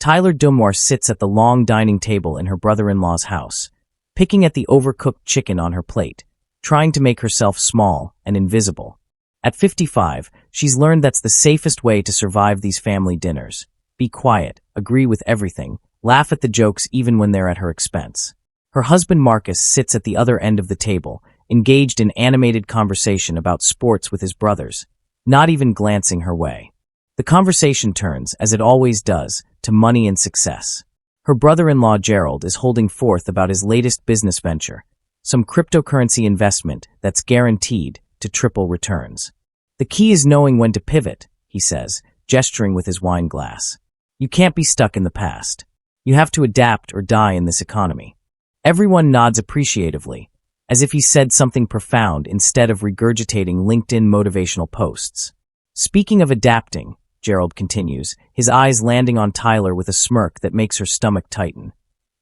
Tyler Dumoir sits at the long dining table in her brother-in-law's house, picking at the overcooked chicken on her plate, trying to make herself small and invisible. At 55, she's learned that's the safest way to survive these family dinners. Be quiet, agree with everything, laugh at the jokes even when they're at her expense. Her husband Marcus sits at the other end of the table, engaged in animated conversation about sports with his brothers, not even glancing her way. The conversation turns, as it always does, to money and success. Her brother-in-law Gerald is holding forth about his latest business venture, some cryptocurrency investment that's guaranteed to triple returns. The key is knowing when to pivot, he says, gesturing with his wine glass. You can't be stuck in the past. You have to adapt or die in this economy. Everyone nods appreciatively, as if he said something profound instead of regurgitating LinkedIn motivational posts. Speaking of adapting, Gerald continues, his eyes landing on Tyler with a smirk that makes her stomach tighten.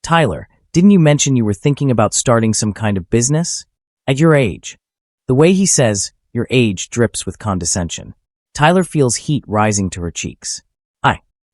Tyler, didn't you mention you were thinking about starting some kind of business? At your age. The way he says, your age, drips with condescension. Tyler feels heat rising to her cheeks.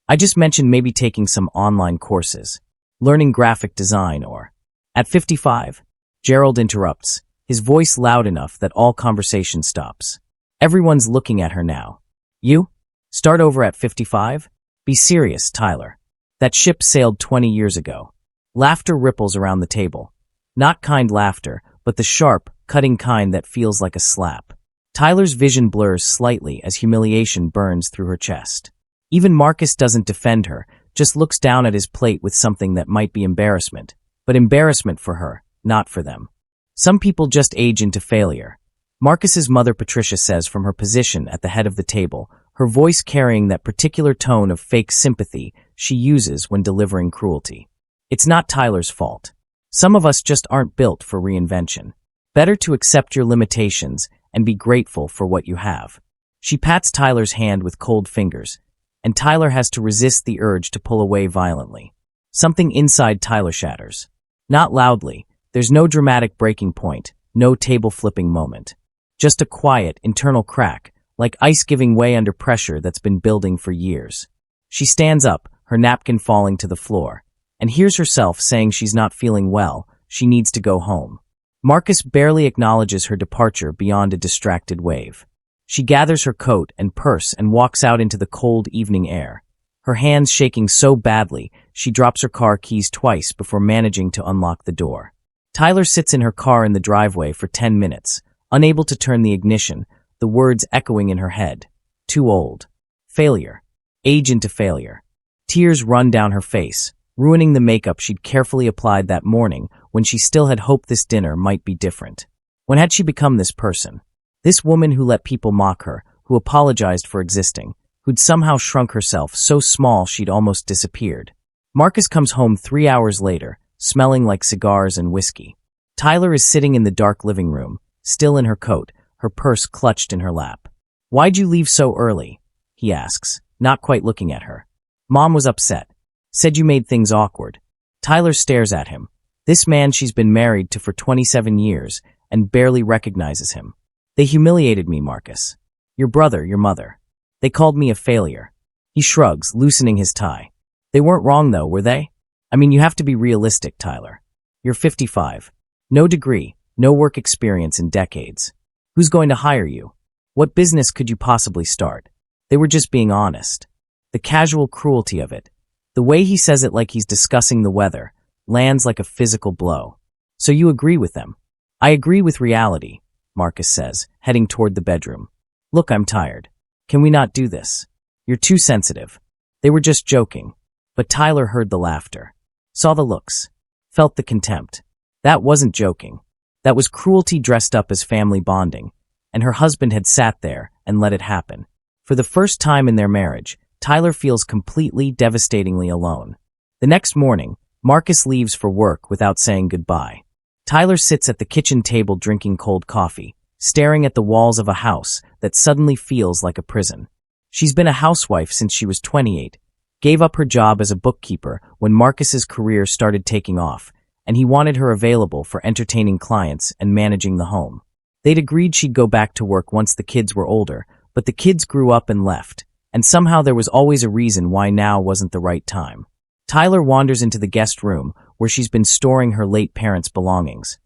I just mentioned maybe taking some online courses, learning graphic design or... At 55, Gerald interrupts, his voice loud enough that all conversation stops. Everyone's looking at her now. You? Start over at 55? Be serious, Tyler. That ship sailed 20 years ago. Laughter ripples around the table. Not kind laughter, but the sharp, cutting kind that feels like a slap. Tyler's vision blurs slightly as humiliation burns through her chest. Even Marcus doesn't defend her, just looks down at his plate with something that might be embarrassment. But embarrassment for her, not for them. Some people just age into failure. Marcus's mother Patricia says from her position at the head of the table, her voice carrying that particular tone of fake sympathy she uses when delivering cruelty. It's not Tyler's fault. Some of us just aren't built for reinvention. Better to accept your limitations and be grateful for what you have. She pats Tyler's hand with cold fingers, and Tyler has to resist the urge to pull away violently. Something inside Tyler shatters. Not loudly, there's no dramatic breaking point, no table-flipping moment. Just a quiet, internal crack, like ice giving way under pressure that's been building for years. She stands up, her napkin falling to the floor, and hears herself saying she's not feeling well, she needs to go home. Marcus barely acknowledges her departure beyond a distracted wave. She gathers her coat and purse and walks out into the cold evening air. Her hands shaking so badly, she drops her car keys twice before managing to unlock the door. Tyler sits in her car in the driveway for 10 minutes, unable to turn the ignition, the words echoing in her head. Too old. Failure. Age into failure. Tears run down her face, ruining the makeup she'd carefully applied that morning when she still had hoped this dinner might be different. When had she become this person? This woman who let people mock her, who apologized for existing, who'd somehow shrunk herself so small she'd almost disappeared. Marcus comes home 3 hours later, smelling like cigars and whiskey. Tyler is sitting in the dark living room, still in her coat, her purse clutched in her lap. "Why'd you leave so early?" he asks, not quite looking at her. "Mom was upset. Said you made things awkward." Tyler stares at him. This man she's been married to for 27 years and barely recognizes him. "They humiliated me, Marcus. Your brother, your mother. They called me a failure." He shrugs, loosening his tie. "They weren't wrong though, were they? I mean, you have to be realistic, Tyler. You're 55. No degree, no work experience in decades. Who's going to hire you? What business could you possibly start?" They were just being honest. The casual cruelty of it, the way he says it like he's discussing the weather, lands like a physical blow. "So you agree with them?" "I agree with reality," Marcus says, heading toward the bedroom. "Look, I'm tired. Can we not do this? You're too sensitive." They were just joking. But Tyler heard the laughter, saw the looks, felt the contempt. That wasn't joking. That was cruelty dressed up as family bonding, and her husband had sat there and let it happen. For the first time in their marriage, Tyler feels completely, devastatingly alone. The next morning, Marcus leaves for work without saying goodbye. Tyler sits at the kitchen table drinking cold coffee, staring at the walls of a house that suddenly feels like a prison. She's been a housewife since she was 28, gave up her job as a bookkeeper when Marcus's career started taking off, and he wanted her available for entertaining clients and managing the home. They'd agreed she'd go back to work once the kids were older, but the kids grew up and left, and somehow there was always a reason why now wasn't the right time. Tyler wanders into the guest room where she's been storing her late parents' belongings.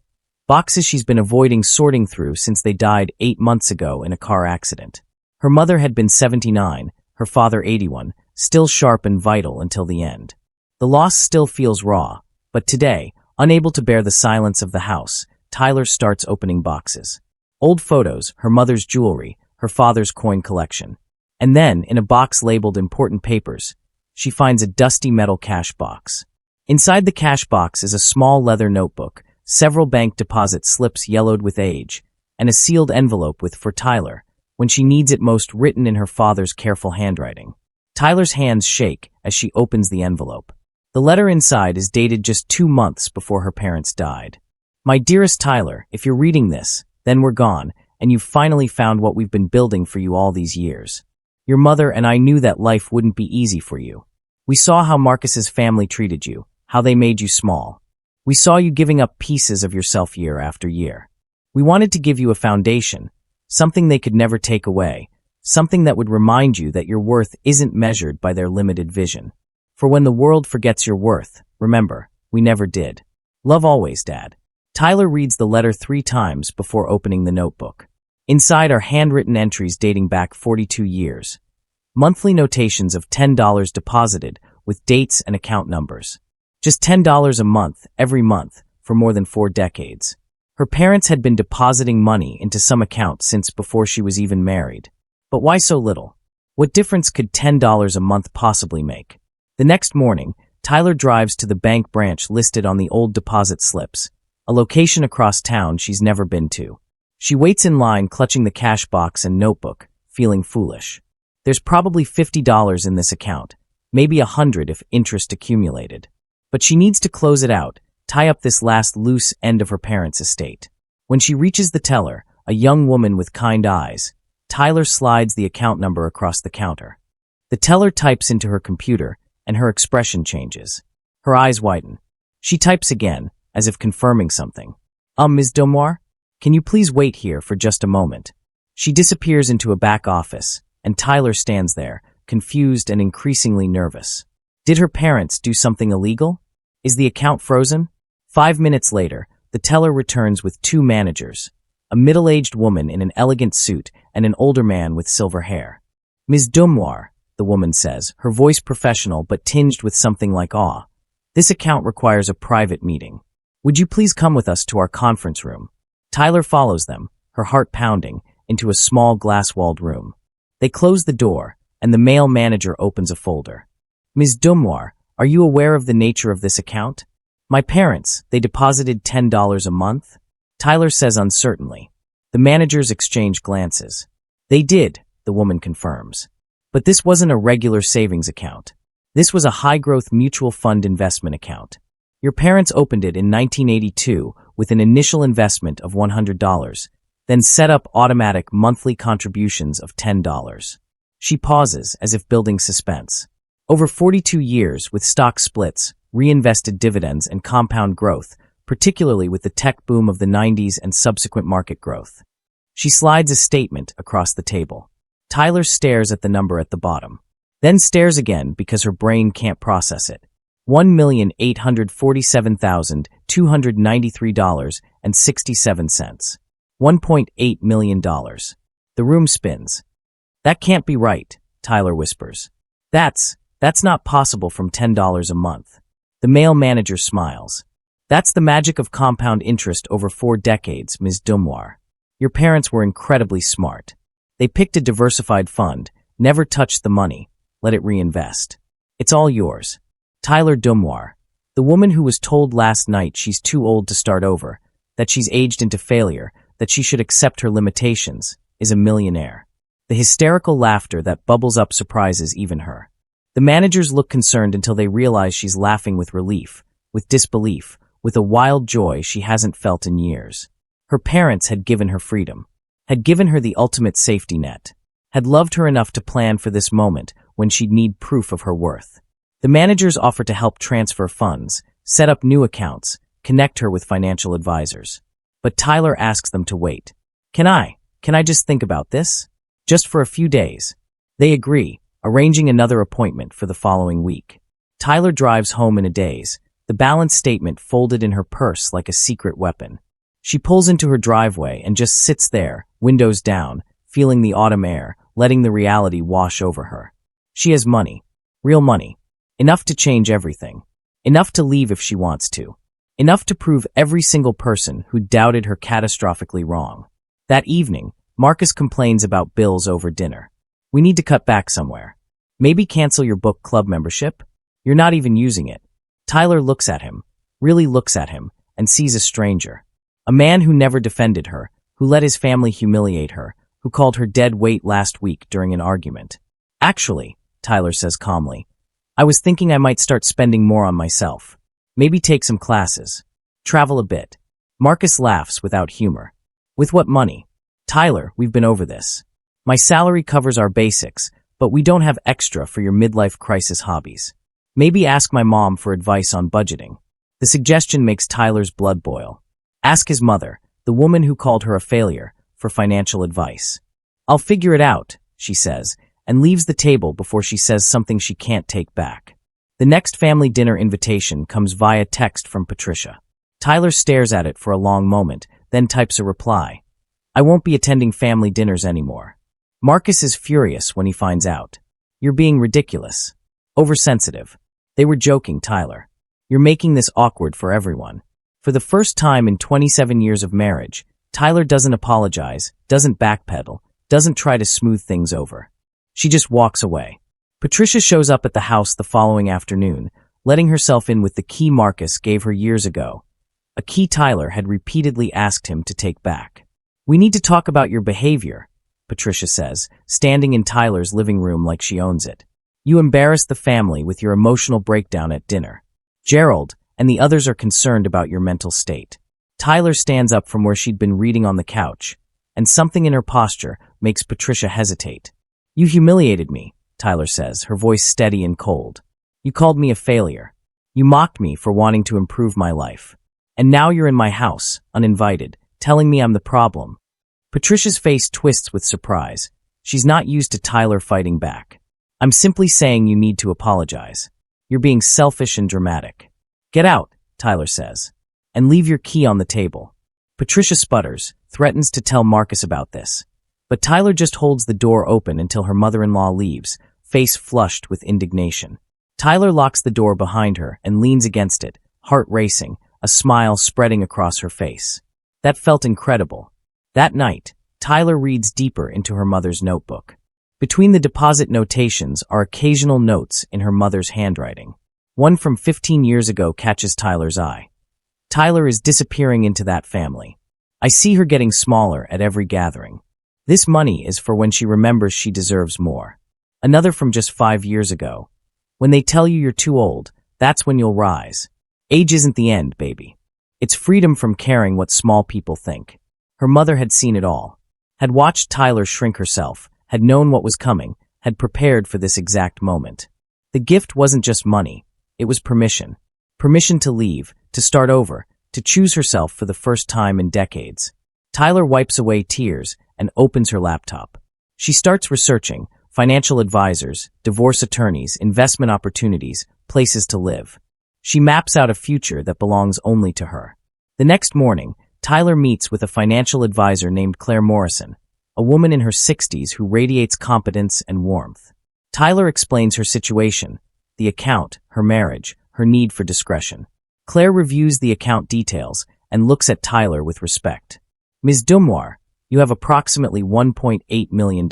Boxes she's been avoiding sorting through since they died 8 months ago in a car accident. Her mother had been 79, her father 81, still sharp and vital until the end. The loss still feels raw, but today, unable to bear the silence of the house, Tyler starts opening boxes. Old photos, her mother's jewelry, her father's coin collection. And then, in a box labeled important papers, she finds a dusty metal cash box. Inside the cash box is a small leather notebook, several bank deposit slips yellowed with age, and a sealed envelope with "For Tyler," when she needs it most, written in her father's careful handwriting. Tyler's hands shake as she opens the envelope. The letter inside is dated just 2 months before her parents died. "My dearest Tyler, if you're reading this, then we're gone, and you've finally found what we've been building for you all these years. Your mother and I knew that life wouldn't be easy for you. We saw how Marcus's family treated you, how they made you small. We saw you giving up pieces of yourself year after year. We wanted to give you a foundation, something they could never take away, something that would remind you that your worth isn't measured by their limited vision. For when the world forgets your worth, remember, we never did. Love always, Dad." Tyler reads the letter 3 times before opening the notebook. Inside are handwritten entries dating back 42 years. Monthly notations of $10 deposited with dates and account numbers. Just $10 a month, every month, for more than 4 decades. Her parents had been depositing money into some account since before she was even married. But why so little? What difference could $10 a month possibly make? The next morning, Tyler drives to the bank branch listed on the old deposit slips, a location across town she's never been to. She waits in line, clutching the cash box and notebook, feeling foolish. There's probably $50 in this account, maybe $100 if interest accumulated. But she needs to close it out, tie up this last loose end of her parents' estate. When she reaches the teller, a young woman with kind eyes, Tyler slides the account number across the counter. The teller types into her computer, and her expression changes. Her eyes widen. She types again, as if confirming something. Ms. Domoir, can you please wait here for just a moment?" She disappears into a back office, and Tyler stands there, confused and increasingly nervous. Did her parents do something illegal? Is the account frozen? 5 minutes later, the teller returns with 2 managers, a middle-aged woman in an elegant suit and an older man with silver hair. "Ms. Domoir," the woman says, her voice professional but tinged with something like awe. "This account requires a private meeting. Would you please come with us to our conference room?" Tyler follows them, her heart pounding, into a small glass-walled room. They close the door, and the male manager opens a folder. "Ms. Domoir, are you aware of the nature of this account?" "My parents, they deposited $10 a month?" Tyler says uncertainly. The managers exchange glances. "They did," the woman confirms. "But this wasn't a regular savings account. This was a high-growth mutual fund investment account. Your parents opened it in 1982 with an initial investment of $100, then set up automatic monthly contributions of $10. She pauses, as if building suspense. Over 42 years, with stock splits, reinvested dividends, and compound growth, particularly with the tech boom of the 90s and subsequent market growth. She slides a statement across the table. Tyler stares at the number at the bottom, then stares again because her brain can't process it. $1,847,293.67. $1.8 million. The room spins. "That can't be right," Tyler whispers. That's not possible from $10 a month." The male manager smiles. "That's the magic of compound interest over 4 decades, Ms. Domoir. Your parents were incredibly smart. They picked a diversified fund, never touched the money, let it reinvest. It's all yours." Tyler Domoir, the woman who was told last night she's too old to start over, that she's aged into failure, that she should accept her limitations, is a millionaire. The hysterical laughter that bubbles up surprises even her. The managers look concerned until they realize she's laughing with relief, with disbelief, with a wild joy she hasn't felt in years. Her parents had given her freedom, had given her the ultimate safety net, had loved her enough to plan for this moment when she'd need proof of her worth. The managers offer to help transfer funds, set up new accounts, connect her with financial advisors. But Tyler asks them to wait. Can I just think about this? Just for a few days." They agree, arranging another appointment for the following week. Tyler drives home in a daze, the balance statement folded in her purse like a secret weapon. She pulls into her driveway and just sits there, windows down, feeling the autumn air, letting the reality wash over her. She has money. Real money. Enough to change everything. Enough to leave if she wants to. Enough to prove every single person who doubted her catastrophically wrong. That evening, Marcus complains about bills over dinner. We need to cut back somewhere. Maybe cancel your book club membership? You're not even using it. Tyler looks at him, really looks at him, and sees a stranger. A man who never defended her, who let his family humiliate her, who called her dead weight last week during an argument. Actually, Tyler says calmly, I was thinking I might start spending more on myself. Maybe take some classes. Travel a bit. Marcus laughs without humor. With what money? Tyler, we've been over this. My salary covers our basics, but we don't have extra for your midlife crisis hobbies. Maybe ask my mom for advice on budgeting. The suggestion makes Tyler's blood boil. Ask his mother, the woman who called her a failure, for financial advice. I'll figure it out, she says, and leaves the table before she says something she can't take back. The next family dinner invitation comes via text from Patricia. Tyler stares at it for a long moment, then types a reply. I won't be attending family dinners anymore. Marcus is furious when he finds out. You're being ridiculous. Oversensitive. They were joking, Tyler. You're making this awkward for everyone. For the first time in 27 years of marriage, Tyler doesn't apologize, doesn't backpedal, doesn't try to smooth things over. She just walks away. Patricia shows up at the house the following afternoon, letting herself in with the key Marcus gave her years ago. A key Tyler had repeatedly asked him to take back. We need to talk about your behavior, Patricia says, standing in Tyler's living room like she owns it. You embarrassed the family with your emotional breakdown at dinner. Gerald and the others are concerned about your mental state. Tyler stands up from where she'd been reading on the couch, and something in her posture makes Patricia hesitate. You humiliated me, Tyler says, her voice steady and cold. You called me a failure. You mocked me for wanting to improve my life. And now you're in my house, uninvited, telling me I'm the problem. Patricia's face twists with surprise. She's not used to Tyler fighting back. I'm simply saying you need to apologize. You're being selfish and dramatic. Get out, Tyler says, and leave your key on the table. Patricia sputters, threatens to tell Marcus about this. But Tyler just holds the door open until her mother-in-law leaves, face flushed with indignation. Tyler locks the door behind her and leans against it, heart racing, a smile spreading across her face. That felt incredible. That night, Tyler reads deeper into her mother's notebook. Between the deposit notations are occasional notes in her mother's handwriting. One from 15 years ago catches Tyler's eye. Tyler is disappearing into that family. I see her getting smaller at every gathering. This money is for when she remembers she deserves more. Another from just 5 years ago. When they tell you you're too old, that's when you'll rise. Age isn't the end, baby. It's freedom from caring what small people think. Her mother had seen it all. Had watched Tyler shrink herself, had known what was coming, had prepared for this exact moment. The gift wasn't just money. It was permission. Permission to leave, to start over, to choose herself for the first time in decades. Tyler wipes away tears and opens her laptop. She starts researching financial advisors, divorce attorneys, investment opportunities, places to live. She maps out a future that belongs only to her. The next morning, Tyler meets with a financial advisor named Claire Morrison, a woman in her 60s who radiates competence and warmth. Tyler explains her situation, the account, her marriage, her need for discretion. Claire reviews the account details and looks at Tyler with respect. Ms. Dumoir, you have approximately $1.8 million.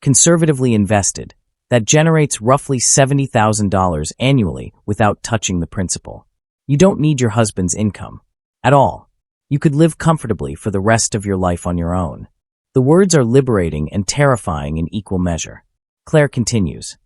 Conservatively invested, that generates roughly $70,000 annually without touching the principal. You don't need your husband's income. At all. You could live comfortably for the rest of your life on your own. The words are liberating and terrifying in equal measure. Claire continues.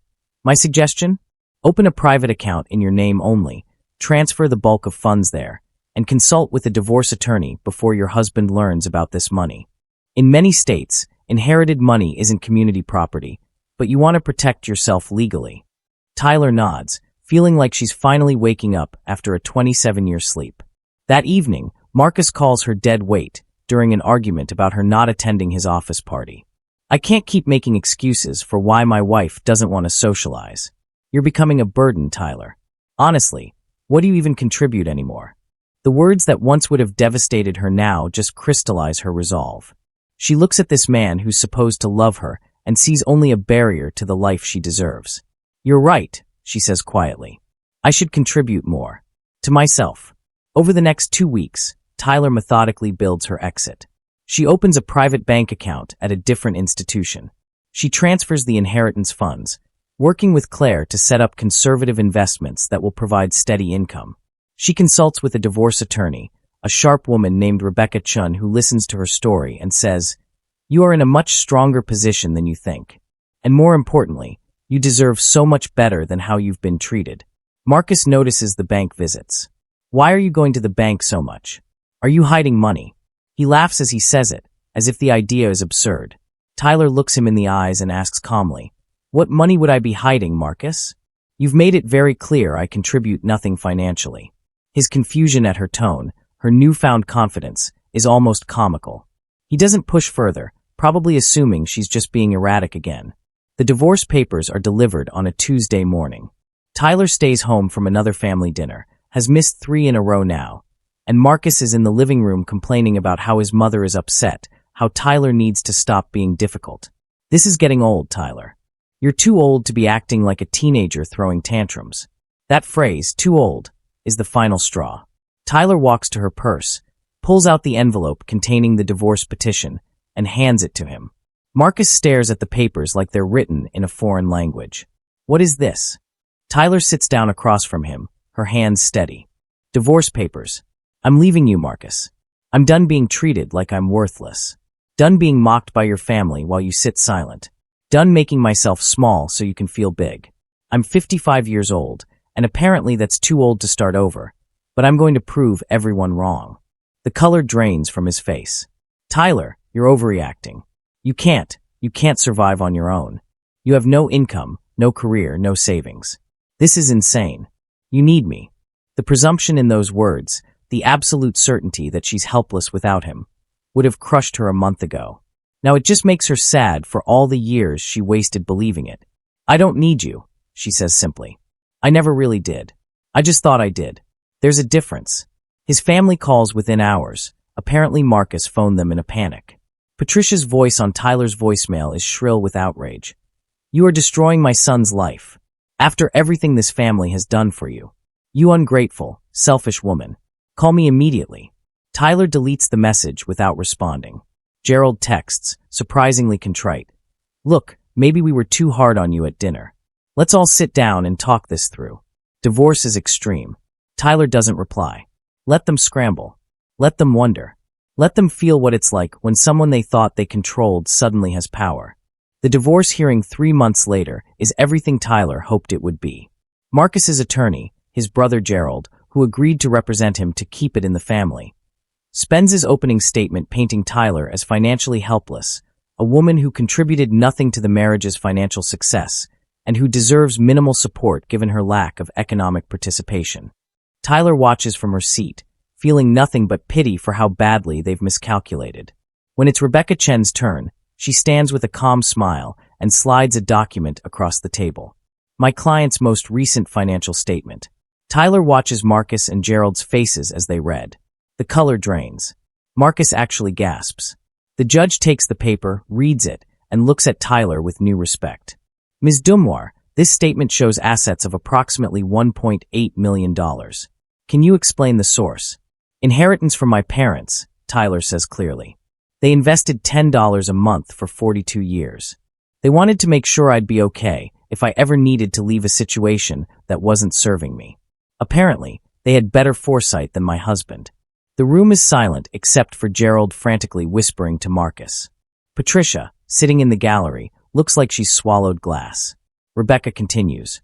My suggestion? Open a private account in your name only, transfer the bulk of funds there, and consult with a divorce attorney before your husband learns about this money. In many states, inherited money isn't community property, but you want to protect yourself legally. Tyler nods, feeling like she's finally waking up after a 27-year sleep. That evening, Marcus calls her dead weight during an argument about her not attending his office party. I can't keep making excuses for why my wife doesn't want to socialize. You're becoming a burden, Tyler. Honestly, what do you even contribute anymore? The words that once would have devastated her now just crystallize her resolve. She looks at this man who's supposed to love her and sees only a barrier to the life she deserves. You're right, she says quietly. I should contribute more. To myself. Over the next 2 weeks, Tyler methodically builds her exit. She opens a private bank account at a different institution. She transfers the inheritance funds, working with Claire to set up conservative investments that will provide steady income. She consults with a divorce attorney, a sharp woman named Rebecca Chun who listens to her story and says, "You are in a much stronger position than you think. And more importantly, you deserve so much better than how you've been treated." Marcus notices the bank visits. "Why are you going to the bank so much? Are you hiding money?" He laughs as he says it, as if the idea is absurd. Tyler looks him in the eyes and asks calmly, "What money would I be hiding, Marcus? You've made it very clear I contribute nothing financially." His confusion at her tone, her newfound confidence, is almost comical. He doesn't push further, probably assuming she's just being erratic again. The divorce papers are delivered on a Tuesday morning. Tyler stays home from another family dinner, has missed 3 in a row now, and Marcus is in the living room complaining about how his mother is upset, how Tyler needs to stop being difficult. "This is getting old, Tyler. You're too old to be acting like a teenager throwing tantrums." That phrase, "too old," is the final straw. Tyler walks to her purse, pulls out the envelope containing the divorce petition, and hands it to him. Marcus stares at the papers like they're written in a foreign language. "What is this?" Tyler sits down across from him, her hands steady. "Divorce papers. I'm leaving you, Marcus. I'm done being treated like I'm worthless. Done being mocked by your family while you sit silent. Done making myself small so you can feel big. I'm 55 years old, and apparently that's too old to start over, but I'm going to prove everyone wrong." The color drains from his face. "Tyler, you're overreacting. You can't survive on your own. You have no income, no career, no savings. This is insane. You need me." The presumption in those words, the absolute certainty that she's helpless without him, would have crushed her a month ago. Now it just makes her sad for all the years she wasted believing it. "I don't need you," she says simply. "I never really did. I just thought I did." There's a difference. His family calls within hours. Apparently Marcus phoned them in a panic. Patricia's voice on Tyler's voicemail is shrill with outrage. "You are destroying my son's life. After everything this family has done for you. You ungrateful, selfish woman. Call me immediately." Tyler deletes the message without responding. Gerald texts, surprisingly contrite. "Look, maybe we were too hard on you at dinner. Let's all sit down and talk this through. Divorce is extreme." Tyler doesn't reply. Let them scramble. Let them wonder. Let them feel what it's like when someone they thought they controlled suddenly has power. The divorce hearing 3 months later is everything Tyler hoped it would be. Marcus's attorney, his brother Gerald, who agreed to represent him to keep it in the family, spends his opening statement painting Tyler as financially helpless, a woman who contributed nothing to the marriage's financial success, and who deserves minimal support given her lack of economic participation. Tyler watches from her seat, feeling nothing but pity for how badly they've miscalculated. When it's Rebecca Chen's turn, she stands with a calm smile and slides a document across the table. "My client's most recent financial statement." Tyler watches Marcus and Gerald's faces as they read. The color drains. Marcus actually gasps. The judge takes the paper, reads it, and looks at Tyler with new respect. "Ms. Dumoir, this statement shows assets of approximately $1.8 million. Can you explain the source?" "Inheritance from my parents," Tyler says clearly. "They invested $10 a month for 42 years. They wanted to make sure I'd be okay if I ever needed to leave a situation that wasn't serving me. Apparently, they had better foresight than my husband." The room is silent except for Gerald frantically whispering to Marcus. Patricia, sitting in the gallery, looks like she's swallowed glass. Rebecca continues.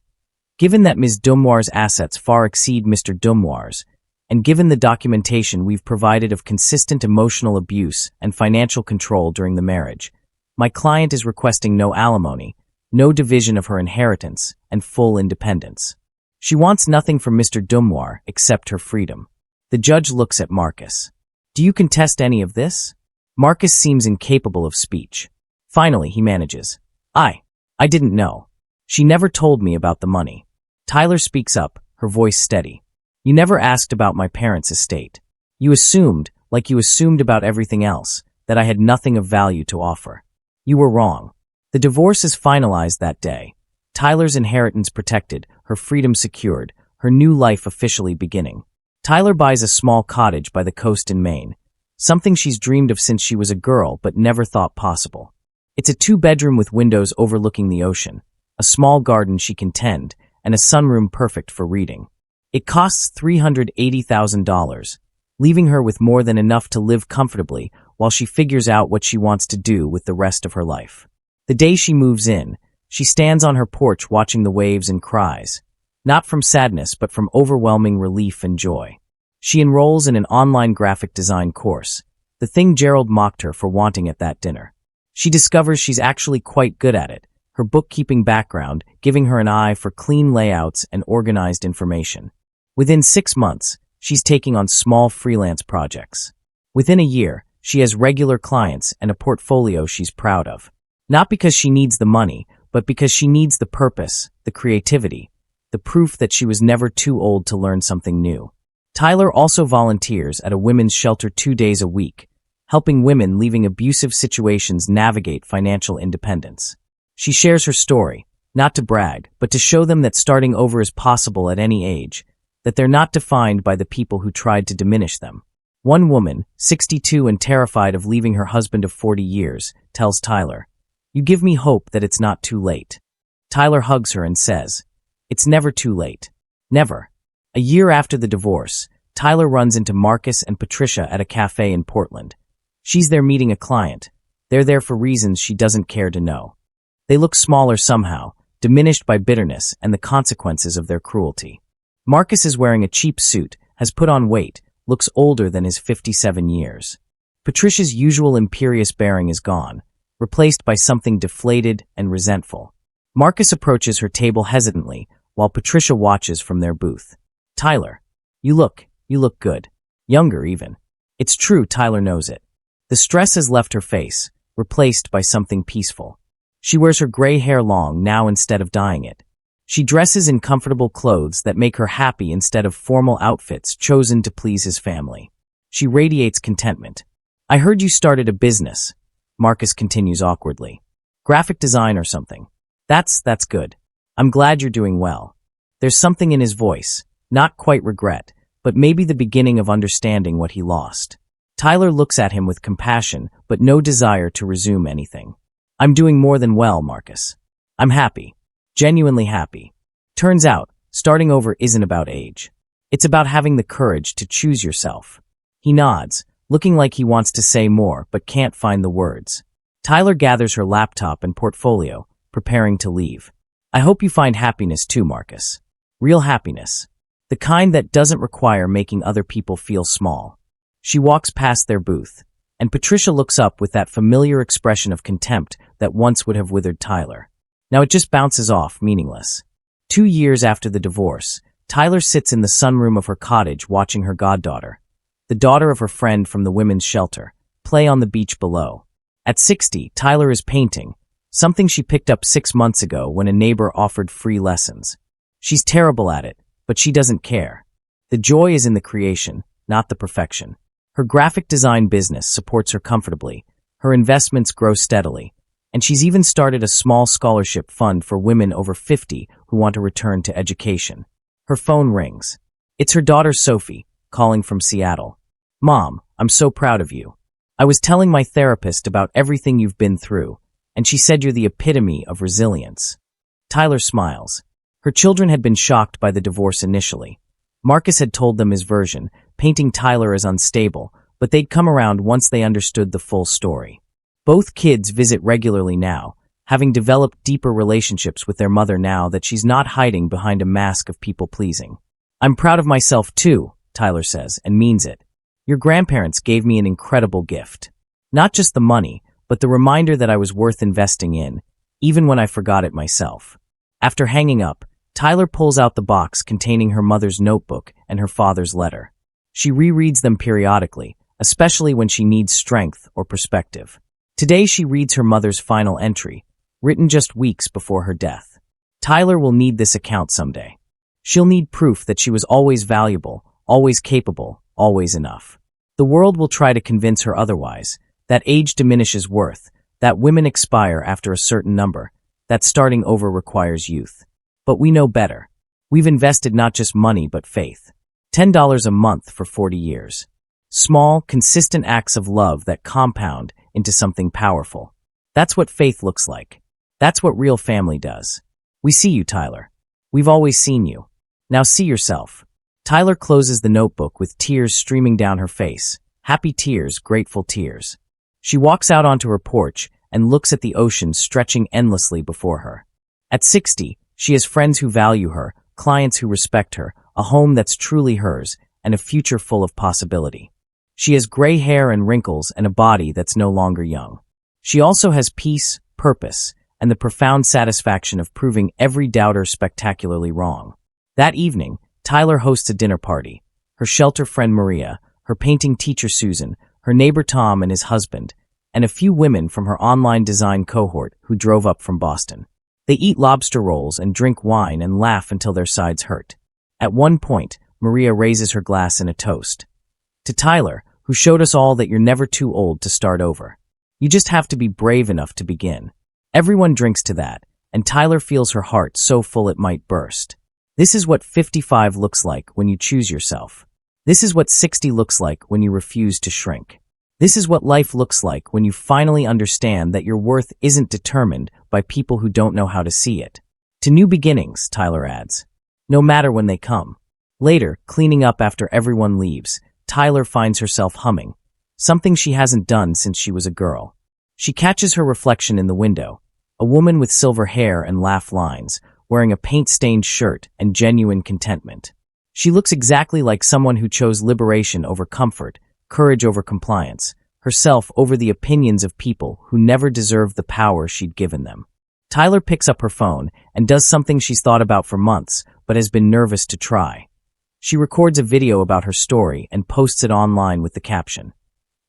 "Given that Ms. Dumoir's assets far exceed Mr. Dumoir's, and given the documentation we've provided of consistent emotional abuse and financial control during the marriage, my client is requesting no alimony, no division of her inheritance, and full independence. She wants nothing from Mr. Dumoir except her freedom." The judge looks at Marcus. "Do you contest any of this?" Marcus seems incapable of speech. Finally, he manages. I didn't know. She never told me about the money. Tyler speaks up, her voice steady. You never asked about my parents' estate. You assumed, like you assumed about everything else, that I had nothing of value to offer. You were wrong. The divorce is finalized that day. Tyler's inheritance protected, her freedom secured, her new life officially beginning. Tyler buys a small cottage by the coast in Maine, something she's dreamed of since she was a girl but never thought possible. It's a 2-bedroom with windows overlooking the ocean, a small garden she can tend, and a sunroom perfect for reading. It costs $380,000, leaving her with more than enough to live comfortably while she figures out what she wants to do with the rest of her life. The day she moves in, she stands on her porch watching the waves and cries, not from sadness but from overwhelming relief and joy. She enrolls in an online graphic design course, the thing Gerald mocked her for wanting at that dinner. She discovers she's actually quite good at it, her bookkeeping background giving her an eye for clean layouts and organized information. Within 6 months, she's taking on small freelance projects. Within a year, she has regular clients and a portfolio she's proud of. Not because she needs the money, but because she needs the purpose, the creativity, the proof that she was never too old to learn something new. Tyler also volunteers at a women's shelter 2 days a week, helping women leaving abusive situations navigate financial independence. She shares her story, not to brag, but to show them that starting over is possible at any age, that they're not defined by the people who tried to diminish them. One woman, 62 and terrified of leaving her husband of 40 years, tells Tyler, "You give me hope that it's not too late." Tyler hugs her and says, "It's never too late. Never." A year after the divorce, Tyler runs into Marcus and Patricia at a cafe in Portland. She's there meeting a client. They're there for reasons she doesn't care to know. They look smaller somehow, diminished by bitterness and the consequences of their cruelty. Marcus is wearing a cheap suit, has put on weight, looks older than his 57 years. Patricia's usual imperious bearing is gone, replaced by something deflated and resentful. Marcus approaches her table hesitantly, while Patricia watches from their booth. "Tyler, you look good. Younger, even." It's true, Tyler knows it. The stress has left her face, replaced by something peaceful. She wears her gray hair long now instead of dyeing it. She dresses in comfortable clothes that make her happy instead of formal outfits chosen to please his family. She radiates contentment. "I heard you started a business," Marcus continues awkwardly. "Graphic design or something." That's good. I'm glad you're doing well." There's something in his voice, not quite regret, but maybe the beginning of understanding what he lost. Tyler looks at him with compassion, but no desire to resume anything. "I'm doing more than well, Marcus. I'm happy. Genuinely happy. Turns out, starting over isn't about age. It's about having the courage to choose yourself." He nods, looking like he wants to say more but can't find the words. Tyler gathers her laptop and portfolio, preparing to leave. "I hope you find happiness too, Marcus. Real happiness. The kind that doesn't require making other people feel small." She walks past their booth, and Patricia looks up with that familiar expression of contempt that once would have withered Tyler. Now it just bounces off, meaningless. 2 years after the divorce, Tyler sits in the sunroom of her cottage watching her goddaughter, the daughter of her friend from the women's shelter, play on the beach below. At 60, Tyler is painting, something she picked up 6 months ago when a neighbor offered free lessons. She's terrible at it, but she doesn't care. The joy is in the creation, not the perfection. Her graphic design business supports her comfortably, her investments grow steadily, and she's even started a small scholarship fund for women over 50 who want to return to education. Her phone rings. It's her daughter Sophie, calling from Seattle. "Mom, I'm so proud of you. I was telling my therapist about everything you've been through, and she said you're the epitome of resilience." Tyler smiles. Her children had been shocked by the divorce initially. Marcus had told them his version, painting Tyler as unstable, but they'd come around once they understood the full story. Both kids visit regularly now, having developed deeper relationships with their mother now that she's not hiding behind a mask of people-pleasing. "I'm proud of myself too," Tyler says, and means it. "Your grandparents gave me an incredible gift. Not just the money, but the reminder that I was worth investing in, even when I forgot it myself." After hanging up, Tyler pulls out the box containing her mother's notebook and her father's letter. She rereads them periodically, especially when she needs strength or perspective. Today she reads her mother's final entry, written just weeks before her death. Tyler will need this account someday. She'll need proof that she was always valuable, always capable, always enough. The world will try to convince her otherwise, that age diminishes worth, that women expire after a certain number, that starting over requires youth. But we know better. We've invested not just money but faith. $10 a month for 40 years. Small, consistent acts of love that compound into something powerful. That's what faith looks like. That's what real family does. We see you, Tyler. We've always seen you. Now see yourself. Tyler closes the notebook with tears streaming down her face. Happy tears, grateful tears. She walks out onto her porch and looks at the ocean stretching endlessly before her. At 60, she has friends who value her, clients who respect her, a home that's truly hers, and a future full of possibility. She has gray hair and wrinkles and a body that's no longer young. She also has peace, purpose, and the profound satisfaction of proving every doubter spectacularly wrong. That evening, Tyler hosts a dinner party. Her shelter friend Maria, her painting teacher Susan, her neighbor Tom and his husband, and a few women from her online design cohort who drove up from Boston. They eat lobster rolls and drink wine and laugh until their sides hurt. At one point, Maria raises her glass in a toast. To Tyler, who showed us all that you're never too old to start over. You just have to be brave enough to begin. Everyone drinks to that, and Tyler feels her heart so full it might burst. This is what 55 looks like when you choose yourself. This is what 60 looks like when you refuse to shrink. This is what life looks like when you finally understand that your worth isn't determined by people who don't know how to see it. To new beginnings, Tyler adds. No matter when they come. Later, cleaning up after everyone leaves, Tyler finds herself humming, something she hasn't done since she was a girl. She catches her reflection in the window, a woman with silver hair and laugh lines, wearing a paint-stained shirt and genuine contentment. She looks exactly like someone who chose liberation over comfort, courage over compliance, herself over the opinions of people who never deserved the power she'd given them. Tyler picks up her phone and does something she's thought about for months, but has been nervous to try. She records a video about her story and posts it online with the caption,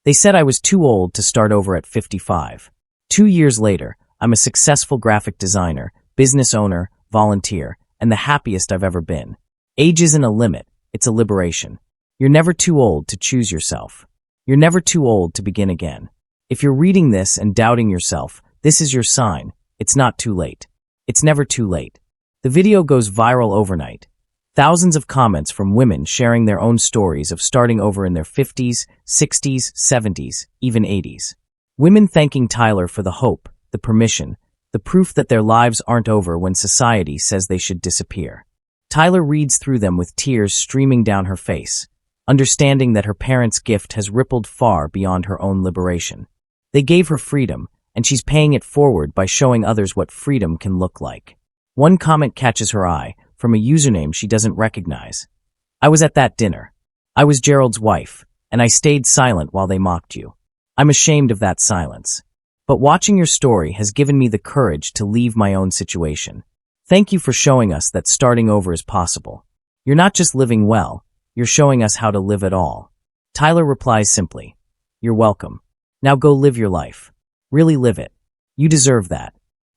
"They said I was too old to start over at 55. 2 years later, I'm a successful graphic designer, business owner, volunteer, and the happiest I've ever been. Age isn't a limit, it's a liberation. You're never too old to choose yourself. You're never too old to begin again. If you're reading this and doubting yourself, this is your sign. It's not too late. It's never too late." The video goes viral overnight. Thousands of comments from women sharing their own stories of starting over in their 50s, 60s, 70s, even 80s. Women thanking Tyler for the hope, the permission, the proof that their lives aren't over when society says they should disappear. Tyler reads through them with tears streaming down her face, understanding that her parents' gift has rippled far beyond her own liberation. They gave her freedom, and she's paying it forward by showing others what freedom can look like. One comment catches her eye, from a username she doesn't recognize. "I was at that dinner. I was Gerald's wife, and I stayed silent while they mocked you. I'm ashamed of that silence. But watching your story has given me the courage to leave my own situation. Thank you for showing us that starting over is possible. You're not just living well, you're showing us how to live at all." Tyler replies simply, "You're welcome. Now go live your life. Really live it. You deserve that."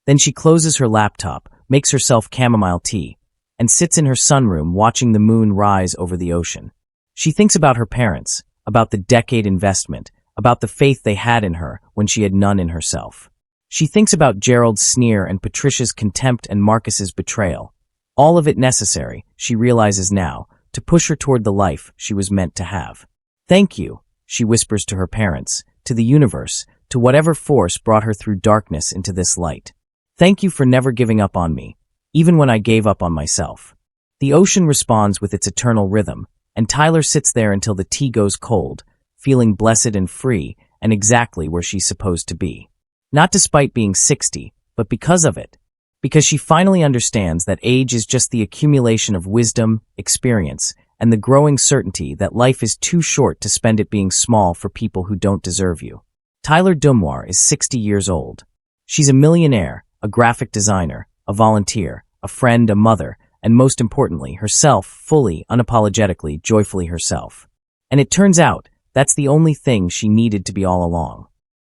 Then she closes her laptop, makes herself chamomile tea, and sits in her sunroom watching the moon rise over the ocean. She thinks about her parents, about the decade investment, about the faith they had in her when she had none in herself. She thinks about Gerald's sneer and Patricia's contempt and Marcus's betrayal. All of it necessary, she realizes now, to push her toward the life she was meant to have. "Thank you," she whispers to her parents, to the universe, to whatever force brought her through darkness into this light. "Thank you for never giving up on me, even when I gave up on myself." The ocean responds with its eternal rhythm, and Tyler sits there until the tea goes cold, feeling blessed and free and exactly where she's supposed to be. Not despite being 60, but because of it. Because she finally understands that age is just the accumulation of wisdom, experience, and the growing certainty that life is too short to spend it being small for people who don't deserve you. Tyler Dumoir is 60 years old. She's a millionaire, a graphic designer, a volunteer, a friend, a mother, and most importantly, herself, fully, unapologetically, joyfully herself. And it turns out, that's the only thing she needed to be all along.